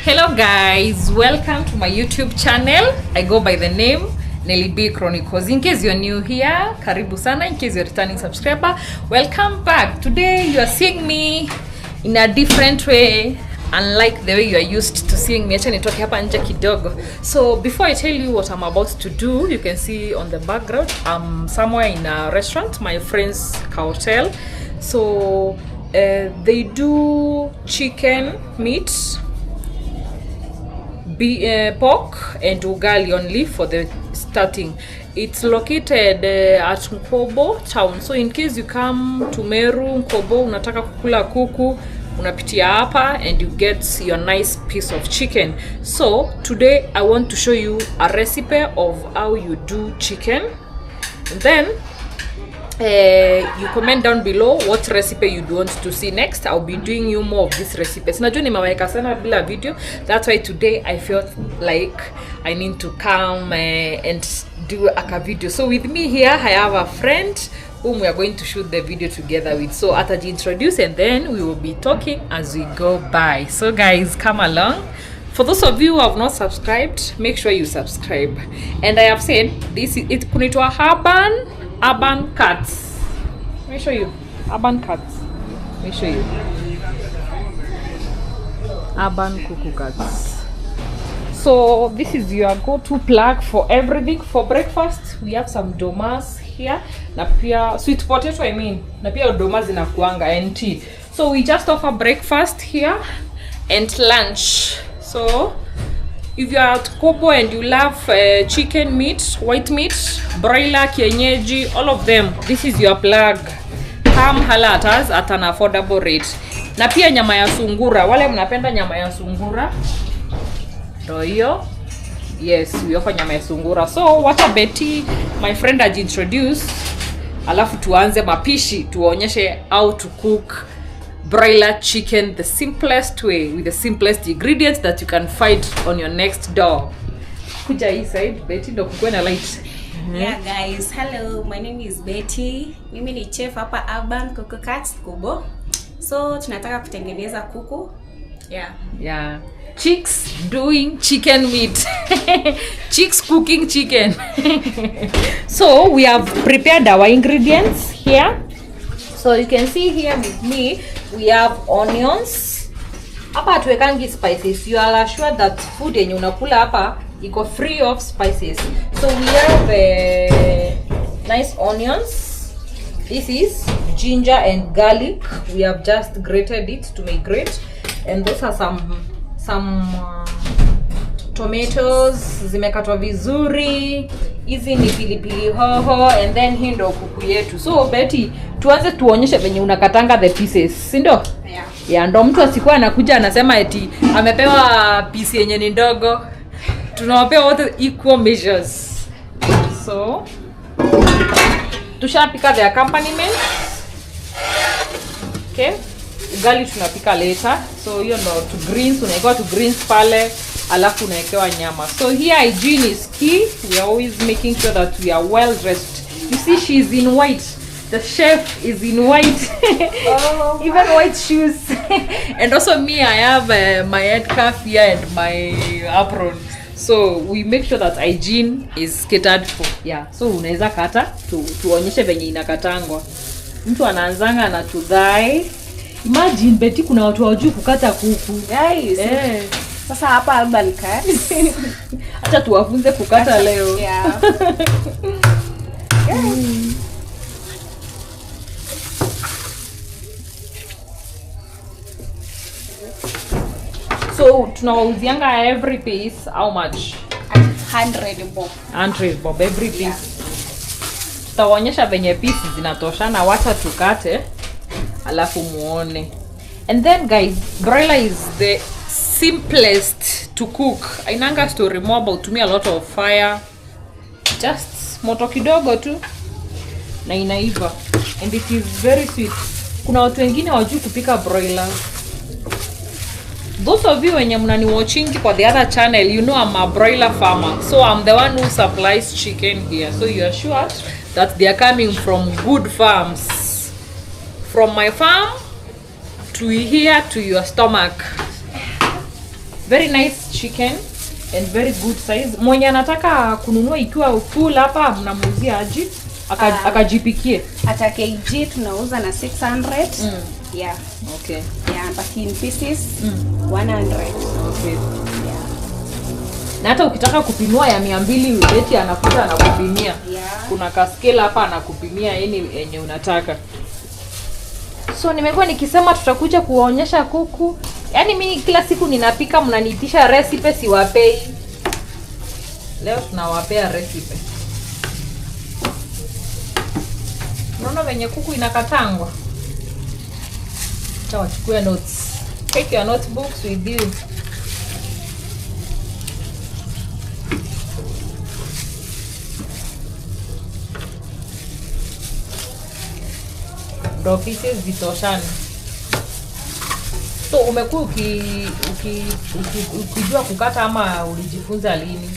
Hello guys, welcome to my YouTube channel. I go by the name Nelly B Chronicles. In case you're new here, karibu sana. In case you're returning subscriber, welcome back. Today you are seeing me in a different way, unlike the way you are used to seeing me. Acha nitoke hapa nje kidogo. So before I tell you what I'm about to do, you can see on the background I'm somewhere in a restaurant, my friend's hotel. So they do chicken meat, pork and ugali only for the starting. It's located at Nkobo town. So in case you come to Meru, Nkobo, unataka kukula kuku, unapitia hapa and you get your nice piece of chicken. So today I want to show you a recipe of how you do chicken. And then you comment down below what recipe you want to see next. I'll be doing you more of these recipes. Najua nimeweka sana bila video. That's why today I felt like I need to come and do a video. So with me here I have a friend whom we are going to shoot the video together with. So ataji introduce and then we will be talking as we go by. So guys, come along. For those of you who have not subscribed, make sure you subscribe. And I have said this is it kunitwa urban cuts. Let me show you. Urban cuts. Let me show you. Urban cuckoo cuts. So this is your go-to plug for everything. For breakfast, we have some domas here. Na pia sweet potato, I mean. Na pia domas inakuanga and tea. So we just offer breakfast here and lunch. So if you are at Kobo and you love chicken meat, white meat, broiler, kienyeji, all of them, this is your plug. Come hala at us at an affordable rate. Na pia nyama ya sungura. Wale mnapenda nyama ya sungura? Ndio hiyo. Yes, we offer nyama ya sungura. So what a Betty, my friend, had introduced. Alafu tuanze mapishi, tuonyeshe how to cook broiler chicken the simplest way with the simplest ingredients that you can find on your next door. Kuja hii side, Betty, ndo kukuwe na light. Yeah guys, hello, my name is Betty. Mimi ni chef hapa Urban Cuckoo Cuts Kubo. So tunataka kutengeneza kuku. Yeah. Chicks doing chicken meat. Chicks cooking chicken. So we have prepared our ingredients here. So you can see here with me, we have onions. Hapa tuwekangi spices. You are assured that food yenye unakula hapa iko free of spices. So we have nice onions. This is ginger and garlic. We have just grated it to make grate. And those are some tomatoes zimekatwa vizuri. Hizi ni pilipili hoho and then hii ndo kuku yetu. So Betty, tuanze tuonyeshe venye unakatanga the pieces, si ndo? Yeah, ndo mtu asikuwa anakuja anasema eti amepewa piece yenye ni ndogo. Tunawapea wote equal measures. So tushapika the accompaniment. Okay? Ugali tunapika later. So hiyo ndo to greens, unaekewa to greens pale, alafu unaekewa nyama. So here hygiene is key. We are always making sure that we are well dressed. You see she's in white. The chef is in white. Oh, even white shoes. And also me, I have my headcuff here and my apron. So we make sure that hygiene is catered for. Yeah. So unaweza kata tuonyeshe venye inakatangwa. Mtu anaanzanga na tudai. Imagine Betty, kuna watu hawajui kukata kuku. Guys. Sasa hapa Urban Cuts. Acha tuwafunze kukata leo. Yeah. So tunawauzianga every piece how much? 100 bob. 100 bob every piece. Yeah. Tutawaonyesha venye pieces zinatoshana, wacha tukate alafu muone. And then guys, broiler is the simplest to cook. Ainanga story more about to me a lot of fire. Just moto kidogo tu na inaiva. And it is very sweet. Kuna watu wengine hawajui kupika broiler. Those of you wenye mnani watching kwa the other channel, you know I'm a broiler farmer. So I'm the one who supplies chicken here. So you are sure that they are coming from good farms. From my farm to here to your stomach. Very nice chicken and very good size. Mwenye anataka kununua ikiwa full hapa mnamuuzia aje? Akajipikie. Ata kg tunauza na 600. Yeah. Okay. Yeah, but in pieces 100. Okay. Yeah. Na hata ukitaka kupimua ya 200 Betty anakuja anakupimia. Yeah. Kuna kaskela hapa anakupimia yenye unataka. So nimekuwa nikisema tutakuja kuwaonyesha kuku. Yaani mimi kila siku ninapika mnaniitisha recipe siwapei. Leo tunawapea recipe. Unaona venye kuku inakatangwa? Acha wachukue notes. Take your notebooks with you. Ndo pieces zitoshane. So umekuwa ukijua kukata ama ulijifunza lini?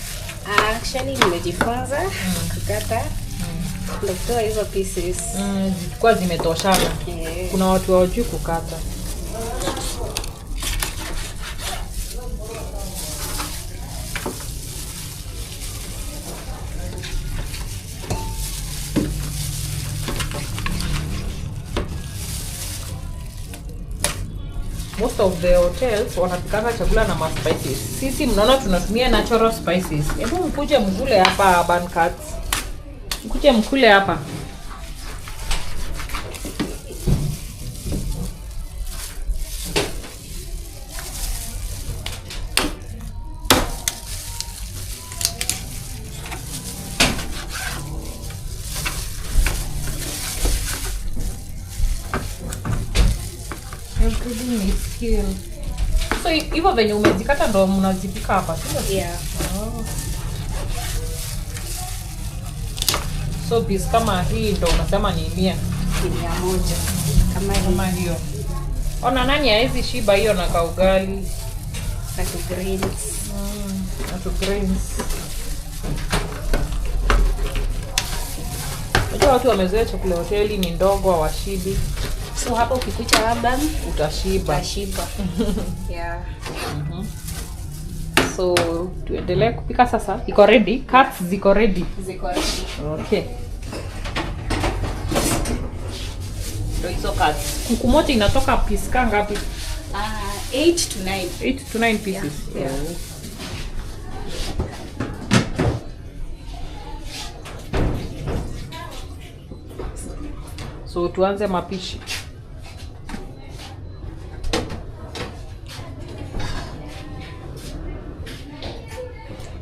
Actually nimejifunza kukata. Ndio kutoa hizo pieces. Zilikuwa zimetoshana. Yeah. Kuna watu hawajui kukata. Most of the hotels wanapikanga chakula na spices. Sisi mnaona tunatumia natural spices. Hebu mkuje mkule hapa Urban Cats. Mkuje mkule hapa. Everything is skill. So hivyo venye umezikata ndo mnazipika hapa, sio? Yeah. Oh. So piece kama hii ndo unasema ni 100. 100. Kama hiyo. Ona nani haizi shiba hiyo na kaugali na to greens. Na to greens. Unajua watu wamezoea chakula hoteli ni ndogo hawashibi. So hapo ukikucha Urban utashiba. Yeah. So tuendelee kupika sasa. Iko ready? Cuts ziko ready. Ziko ready. Okay. Ndio hizo cuts. Kuku moja inatoka piece ngapi? 8 to 9. 8 to 9 pieces. Yeah. So tuanze mapishi.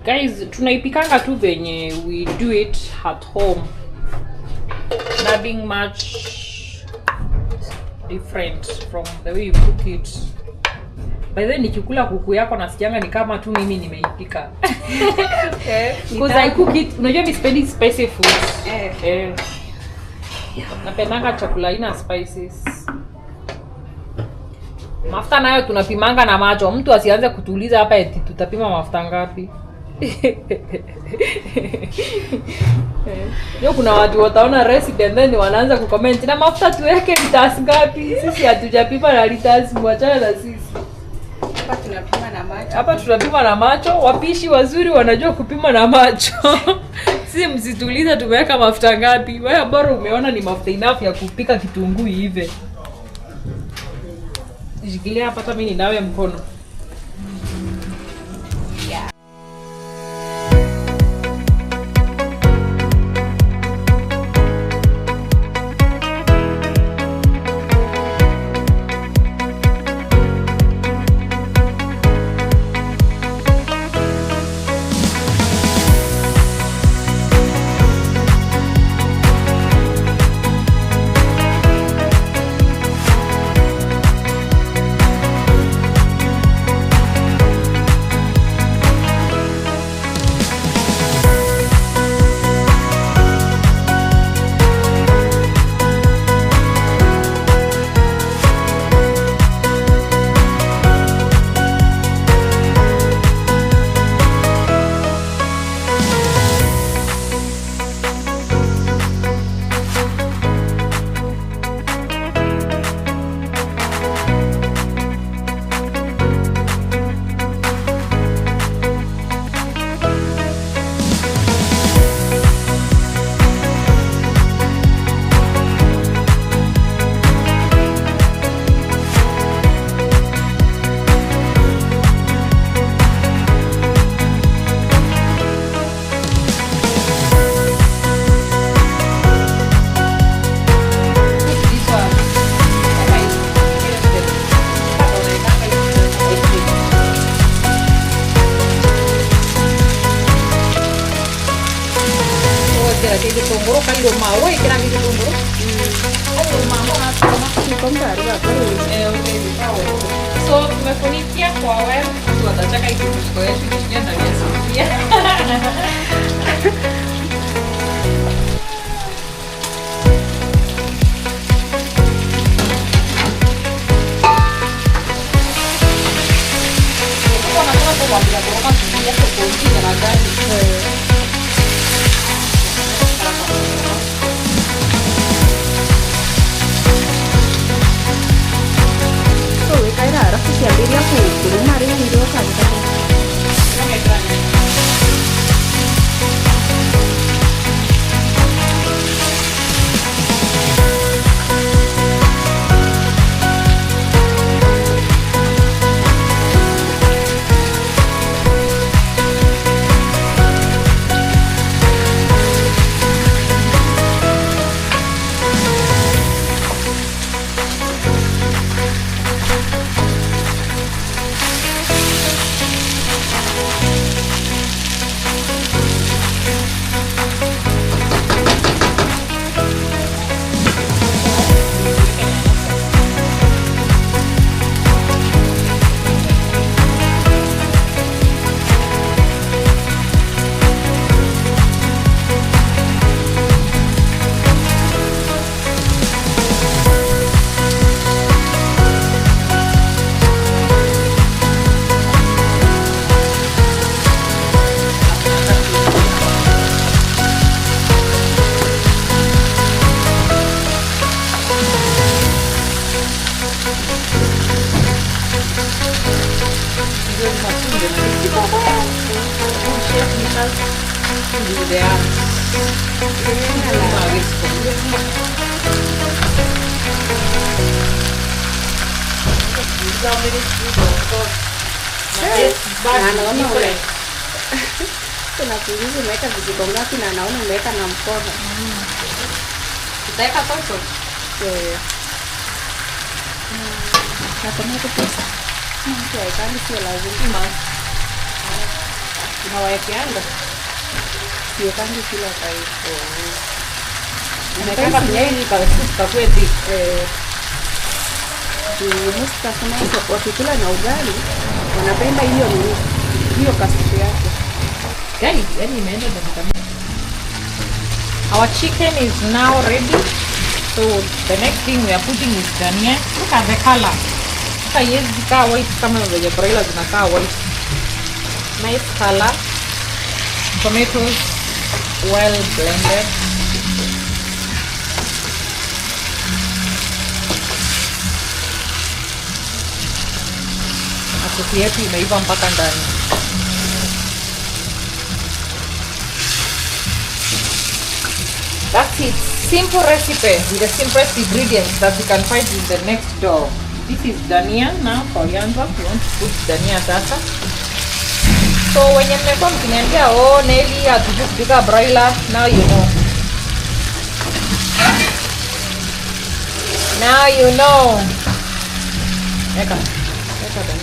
Guys, tunaipikanga tu venye we do it at home. Nothing much different from the way you cook it. By the way, nikikula kuku yako nasikianga ni kama tu mimi nimeipika. Because I cook it, unajua mimi sipendi spicy food. Napendanga chakula ina spices. Mafuta nayo tunapimanga na macho. Mtu asianze kutuuliza hapa eti tutapima mafuta ngapi. Yo kuna watu wataona recipe and then wanaanza kucomment na mafuta tuweke liters ngapi. Sisi hatujapima na liters, mwachana na sisi. Hapa tunapima na macho. Hapa tunapima na macho. Wapishi wazuri wanajua kupima na macho. Sisi msituliza tumeweka mafuta ngapi. Wewe bora umeona ni mafuta enough ya kupika kitunguu hivi. Shikilia hapa hata mimi ninawe mkono. kitunguru kali mawe kila kitunguru. Hapo mama anasema Kikombe aliwa bado. so tumefunikia kwa wewe tu atataka ikipiko yetu kishikia ndani ya sufuria. Kwa nataka kuambia kwa sufuria kwa kuingia na gari. Alafu kiambiria kuruma ringi ndio kazi. Tunakuuliza umeweka vijiko ngapi na naona umeweka na mkono. Utaweka toto? Na tomato paste. Mtu aikani sio lazima. Unawaekeanga? Sio kangi kila taifa. Unaweka kinyai kwa kweli. Most customers wakikula na ugali wanapenda hiyo kasupu yake. Yani imeenda dakika mingi. Our chicken is now ready. So the next thing we are putting is dania. Look at the color. Sasa hizi zikawa white kama vile broiler zinakaa white. Nice color. Tomatoes well blended. Supu yetu imeiva mpaka ndani. That's it. Simple recipe with the simplest ingredients that you can find in the next door. This is dania now, coriander. You want to put dania sasa. So wenye mmekuwa mkiniambia Nelly hatujui kupika broiler, now you know. Now you know. Eka dania.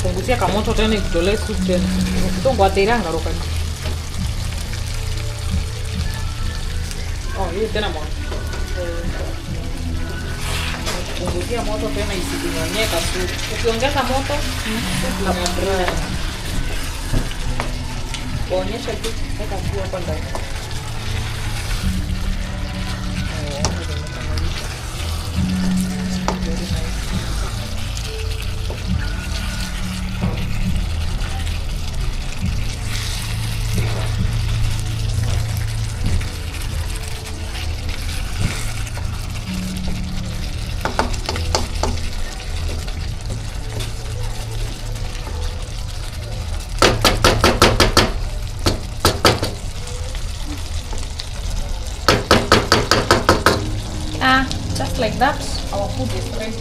Punguzia kamoto tena ikutolee soup tena. Kitongo ateranga rokani. Hii tena moto. Punguzia moto tena isikinyonyeka soup. Ukiongeza moto, inaendelea. Onyesha tu weka tu hapa ndani. just like that, our food is ready.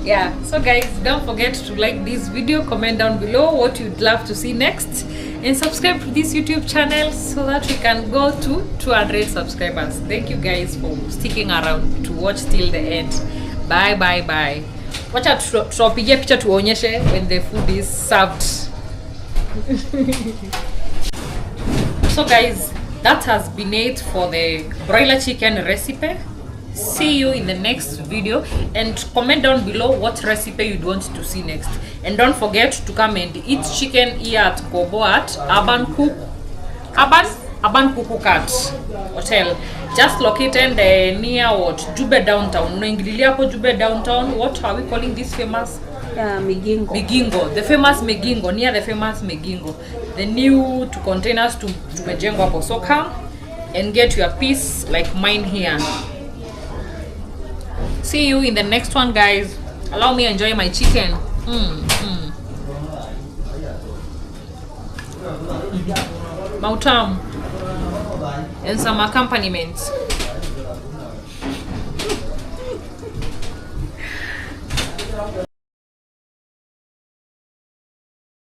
Yeah, so guys, don't forget to like this video, comment down below what you'd love to see next, and subscribe to this YouTube channel so that we can go to 200 subscribers. Thank you guys for sticking around to watch till the end. Bye bye bye. Wacha tuwapigie picha tuonyeshe when the food is served. So guys, that has been it for the broiler chicken recipe. See you in the next video, and comment down below what recipe you'd want to see next. And don't forget to come and eat chicken here at Kobo at Urban Kuku Cat Hotel, just located near what Jube downtown. Unaingililia hapo Jube downtown. What are we calling this famous? Migingo. Migingo, the famous Migingo, near the famous Migingo. The new to containers to tumejengwa hapo. So come and get your piece like mine here. See you in the next one, guys. Allow me to enjoy my chicken. Mautam and some accompaniments.